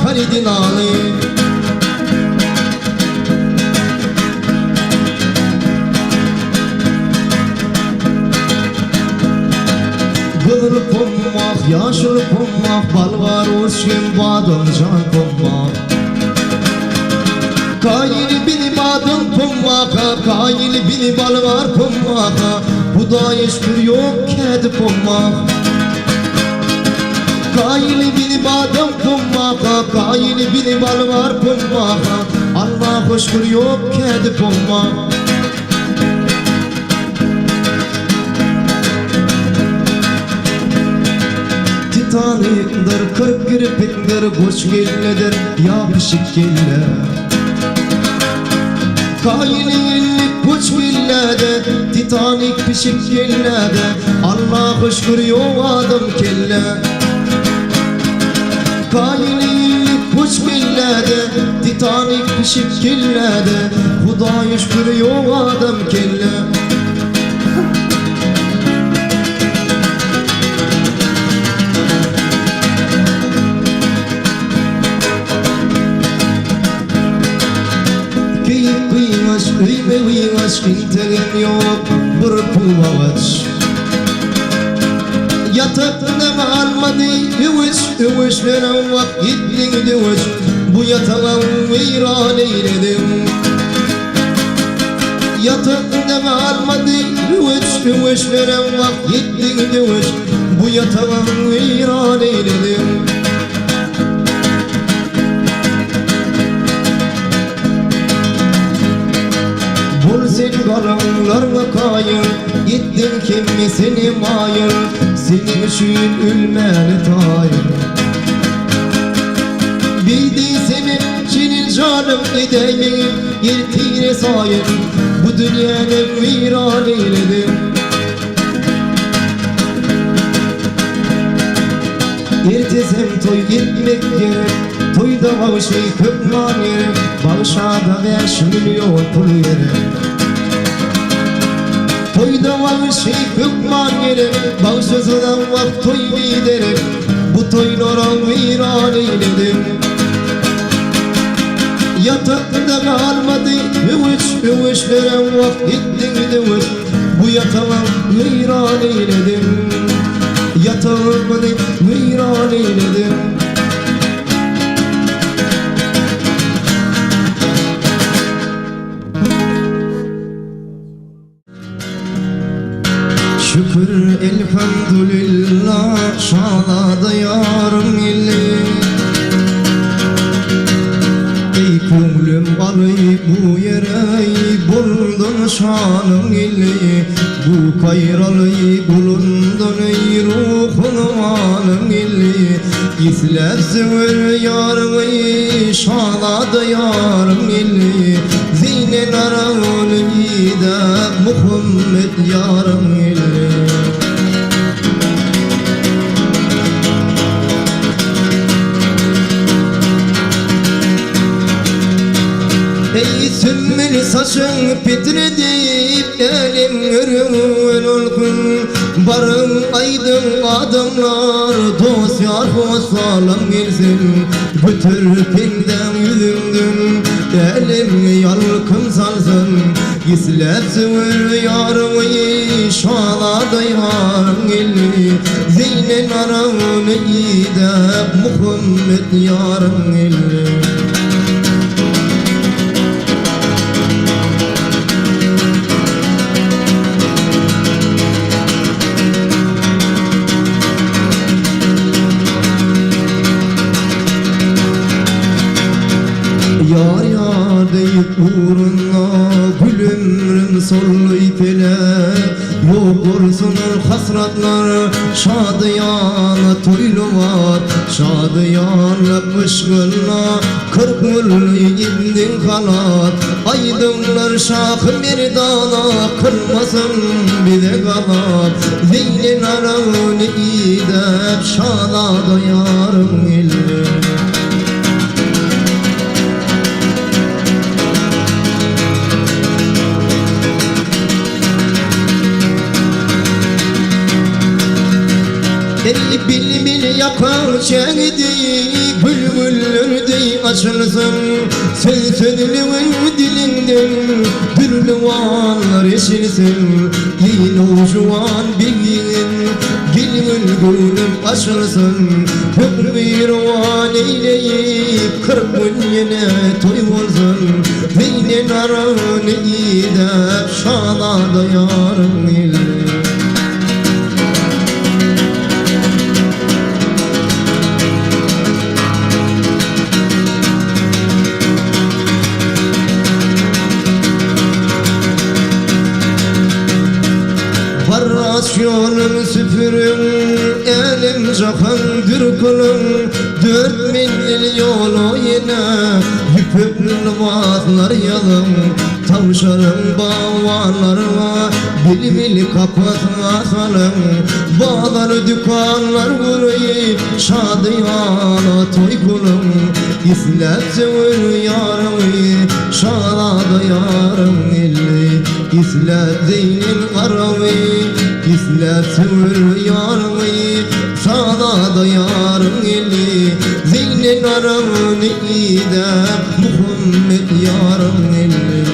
kalidin ağlayın. Gılır pommak, yaşıl pommak, bal var uçkin badın can pommak. Kayili bini badın pommaka, kayili bini bal var pommaka. Bu da hiçbir yok kedi pommak. Kayili bini badın pommaka, kayili bini bal var pommaka. Allah hoşkur yok kedi pommak. Titanik'dir, kırk kirpiktir, koç gilledir, yapışık gille. Kayililik koç gillede, Titanik pişik gillede. Allah hoşkur yok adım kelle. Kayililik koç gillede, Titanik pişik gillede. Huda şükür yok adım kelle. Uyuş kintegim yok bir pulavaç. Yatakta almadı üvüş veren vakitli düvüş. Bu yatağa viran eyledim. Yatakta almadı üvüş veren vakitli düvüş. Bu yatağa viran eyledim. Sen karanlarına kayır, gittin kimi seni mayır. Senin için ülmeli tayır. Bildi senin için canım gideyim, yirtine sayır. Bu dünyanın viran eyledim. Ertesem toy gitmek gerek, toyda bağışlayı kökman gerek. Bağışada 5 milyon pul gerek. Toyda var şey hükman gerek, bağışlasından vak toy giderek. Bu toylara viran eyledim. Yatakta kalmadı üvüş veren vak gittin düvüş. Bu yatağa viran eyledim. Yatağımı viran eyledim. Şükür elhamdülillah, şaladı yarım ili. Ey kömlüm balı bu yere, buldun şanım ili. Bu kayralı bulundun ey ruhun anım ili. İsler züvür yarımı, şaladı yarım ili. Zeynen aravul ide, Muhammed yarım ili. Ey sümmeli saçın pitredip, elim ürün olkun. Barın aydın adamlar, dost yar hoşsalım gelsin. Götür pinden yüzümdün, elim yalkın salsın. Gislep zıvır yarımı, şaladı yarım eli. Zeynen aravun ide, Muhammed yarım eli. Yar yar deyip uğruna gül ömrüm sollu ipele. Yok olsun hasratlar, şadiyana toylu var. Şadiyana pışkınla, 40 mülü indin kalat. Aydınlar şahı bir dana, kırmasın bir de kalat. Zeynin aravun idep, şaladı yarım illi. Bil bil yakar çekti, bülbüller açılsın. Sözünün dilinden türlü anlar eşilsin. Yine ucuan bilgin gülün gülüm açılsın. Köprü rovan eyleyip 40 gün yine toy olsun. Zeynen arağını idep şana dayarım il. Rasyonum süpürüm, elim cahandır kulum. 4 mil yolu yine yüpüp vazlar yalım. Tavşarım bavarlarıma bil bil kapatmasalım. Bağlar dükkanlar kuruyup şadiyana toy kulum. İslet sevur yarımı şana dayarım illi. İslet zeynin aravi İslet sevur yarımı şana dayarım illi. Zeynin aramı ide Muhammed yarım illi.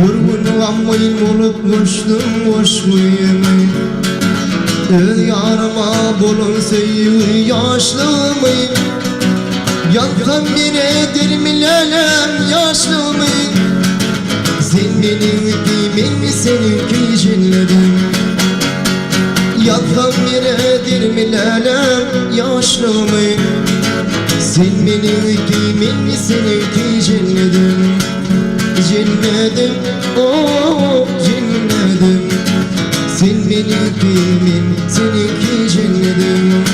Vurgunlanmayın olup koştum koşmayayım. Yarıma bulun seyyur yaşlımı. Yansam yine dirmilelim yaşlımı. Sen benim kimin seninki cinledim. Yansam yine dirmilelim yaşlımı. Sen benim kimin seninki cinledim. Cinnedim, oh cinnedim. Sen benim kimin, seninki cinnedim.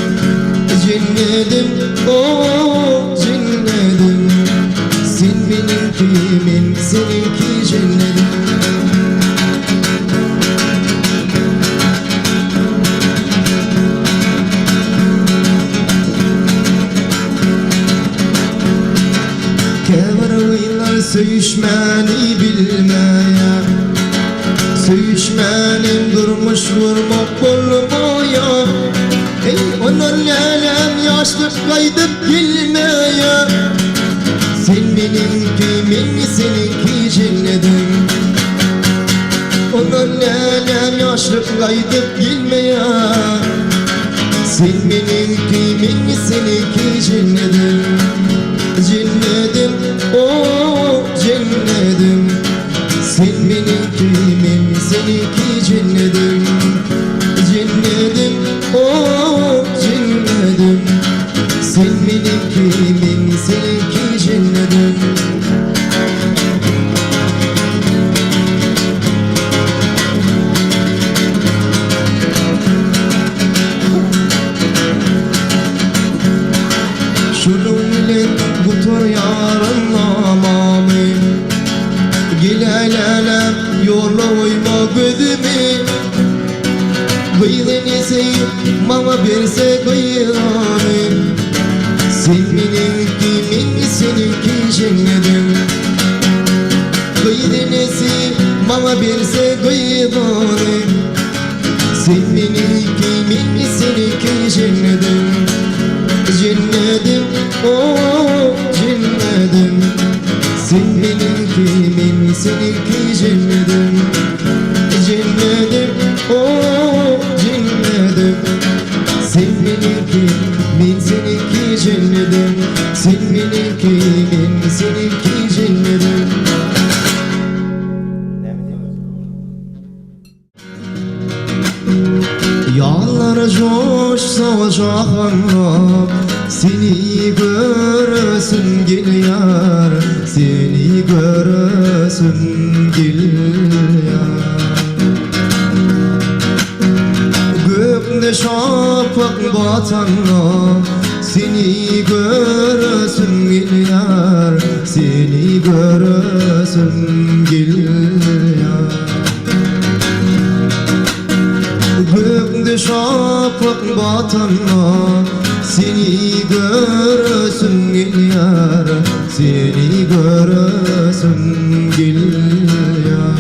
Cinnedim, oh cinnedim. Sen benim kimin, seninki cinnedim. Kevraylar söğüşmeni bilmeye. Söğüşmenim durmuş vurmak bulmaya. Ey onun lelem yaşlık kaydıp gelmeye. Sen benim kimin seninki cennetim. Onun lelem yaşlık kaydıp gelmeye. Sen benim kimin seninki cennetim. Cennetim, oh cennetim. Sen benim kimin, seninki cennetim. Cennetim, oh cennetim. Sen benim kimin, seninki cennetim. Butur yarın namamı. Gilelelem yolla uyma gözümü. Kıydın eseyim bana verse kıyranı. Sen benim kimin seninki cennetim. Kıydın eseyim bana verse kıyranı. Sen benim kimin seninki cennetim. Cennetim, oh cennetim. Sen benim kimin, seninki cennetim. Cennetim, oh cennetim. Sen benim kimin, seninki cennetim. Sen benim kimin, seninki cennetim. Yağlar coşsa cahanlar. Seni göresin gel yar. Seni göresin gel yar. Gökte şafak batanlar. Seni göresin gel yar. Seni göresin gel yar. Gözü şafak batanla seni görsün gel yar, seni görsün gel yar.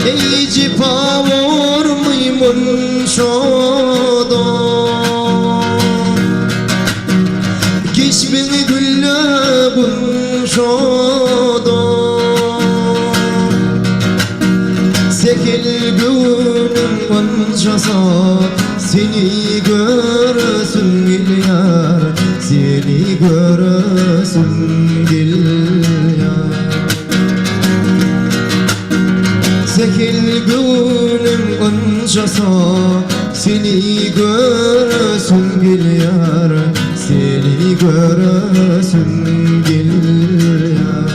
Ey cipa var mıymun şoda, geç beni güllebun şoda. Sekil gönlüm kancasa seni görsün gel yar, seni görsün gel yar. Sekil gönlüm kancasa seni görsün gel yar, seni görsün gel yar.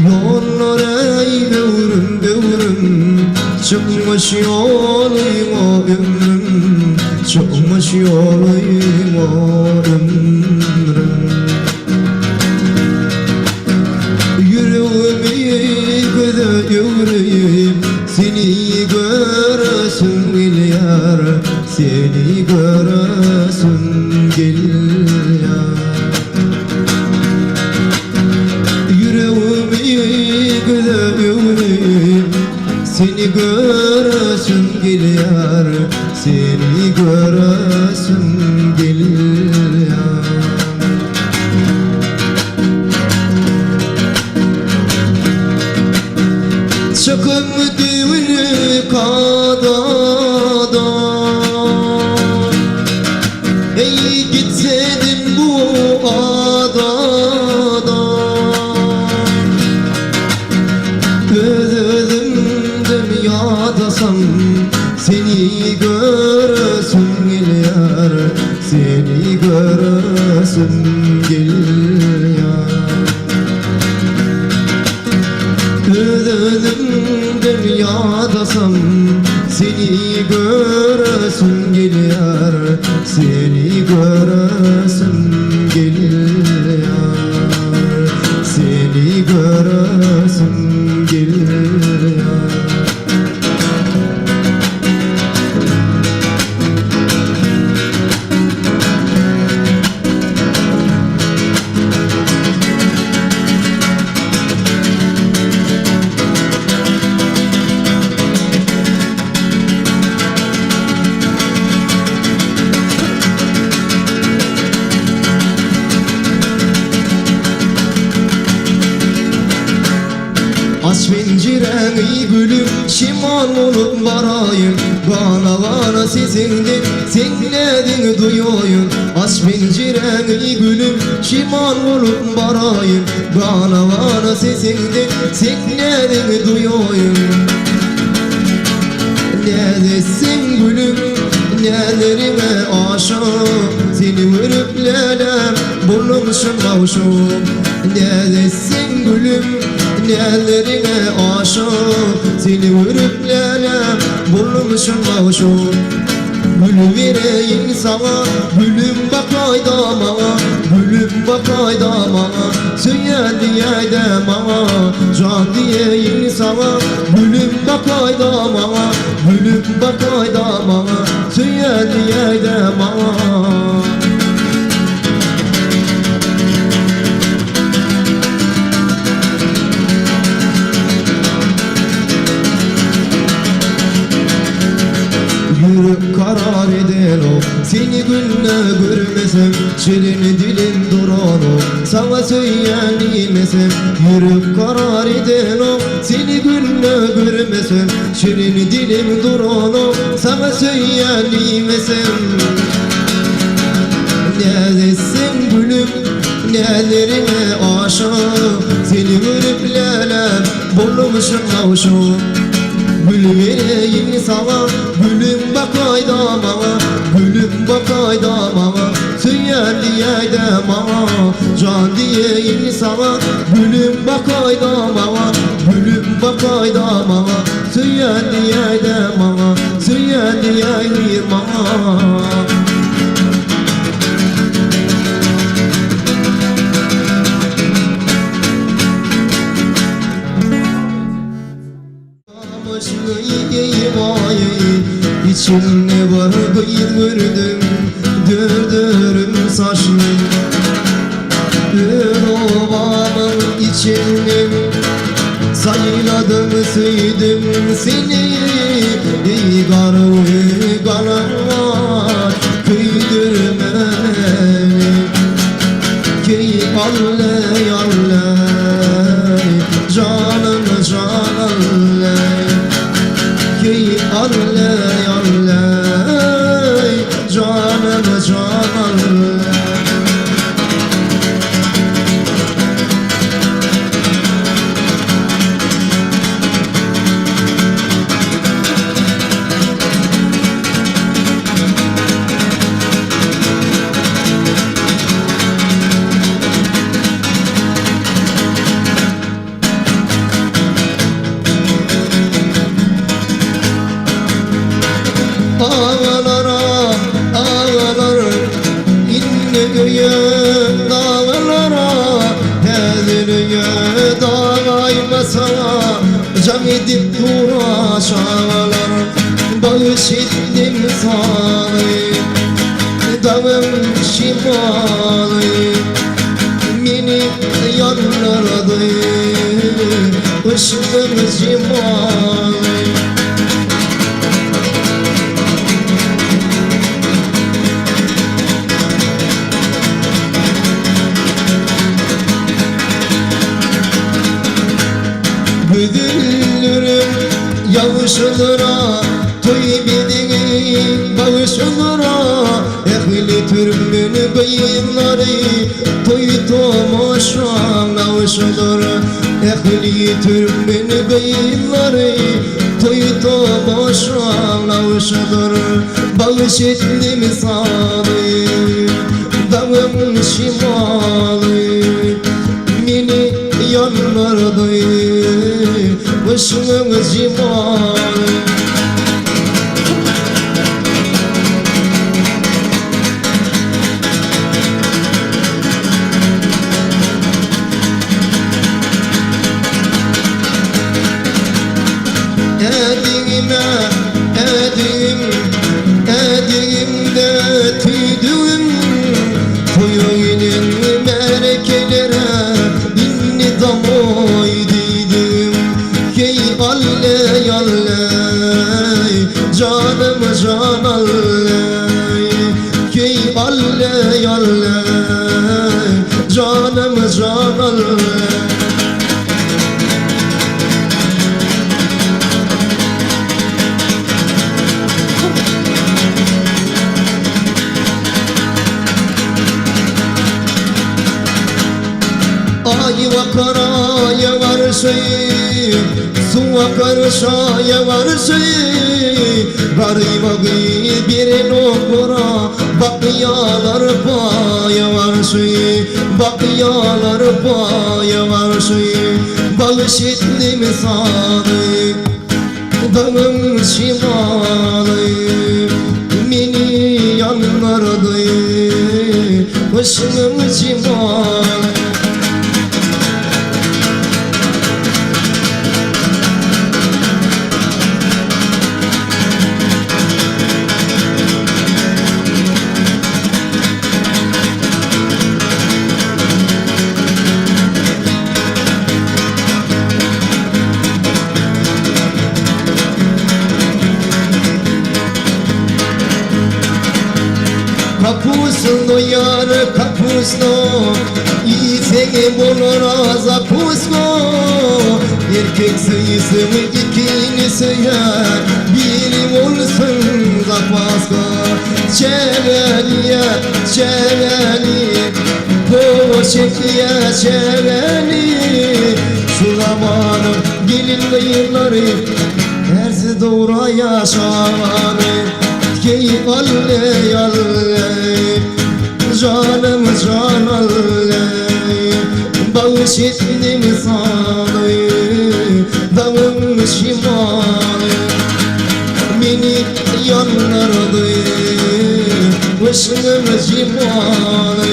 Yollar ey devrim devrim, çıkmış yoluma ömrüm, çıkmış yoluma ömrüm. Yüreğimi göze yüreğim seni görsün gel yar, seni görsün gel yar. Seni görsün gel yar, seni görsün gel yar. Çıkın düğünü kadada, ey gitsedim bu adada. Özledim yadasam seni görsün gel yar, seni görsün gel yar. Özledim yadasam seni görsün gel yar, seni görsün gel yar, seni görsün gel yar. Aç pencereni gülüm, şimal olup varayım. Bana bana sesini senledin duyuyum. Aç pencereni gülüm, şimal olup varayım. Bana bana sesini senledin duyuyum. Neredesin gülüm, nelerime aşık, seni vurup lelem bulmuşum mavşum. Neredesin gülüm, nelerine aşık, seni vurup lelem bulmuşum mavşum. Gül vereyim sana, gülüm bak aydama, gülüm bak aydama. Söyler diye de bana, can diyeyim sana. Gülüm bak aydama, gülüm bak aydama. Söyler diye de bana. Yürüp karar eder o, seni günle görmesem, şirin dilin duran o, sana söyleyemesem. Yürüp karar eder o, seni günle görmesem, şirin dilim duran o, sana söyleyemesem. Neredesin gülüm, nelerime aşık, seni vurup lelem bulmuşum mavşum. Gül vereyim sana, gülüm bak aydama, gülüm bak aydama. Söyler diye de bana, can diyeyim sana. Gülüm bak aydama, gülüm bakayda bana Tüye diye de bana Tüye diye bana İçimde var gıyırdım Dürdürüm saçlım Obamın içinden sayladım süydüm seni Garı galanlar kıydırma Ki alley alley canım canalley Ki alley alley canım canalley Ağlar inne göğe dağlara Tezirge dağaymasa Cam edip duraşağlar Bağış ettim sağlı Dağım şimalı Mini yanlardı Işığım cimalı Büdüllürüm yavuşlara Toy bildiğin bağışlara Ehli türbün beyinleri Toy tomaşan avuşlara Ehli türbün beyinleri Toy tomaşan avuşlara Bağış ettim sağlı Dağım şimalı Mini yanlardı Başımın cimalı Edimde tüydüm Koyunun merkelere inni damoydiydim Hey alley alley canım can alley Hey alley alley canım can alley Ay vakaraya varşı Su akarşaya varşı Gariba bir nokura Bakyalar paya varşı Bakyalar paya varşı Bağış ettim sadı Dağım şimalı Mini yanlardı Başım cimalı Kapusno yar kapusno İzegi bolora zapusno Erkek sayısı ikini sayar Biri olsun zapasko Çeveliye çeveli Poşetiye çeveli Şu zamanın gelin kıyırları Terzi doğra yaşamanı Hey alley alley canım can alley Bağış ettim sana Dağım başım cimanı.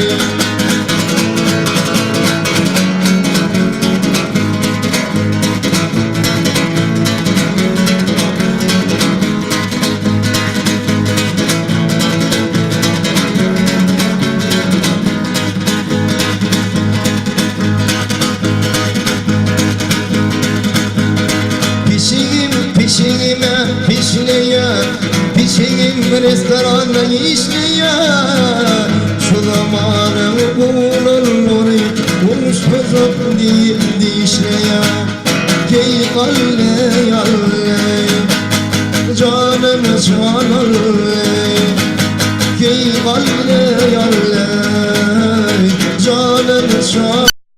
Pişiğime pişneye, pişiğim restoranda işneye. Şu zamanım bulunur, uçmazıp değil dişneye. Key kalle yalle, canım canalle. Key kalle yalle, canım canalle.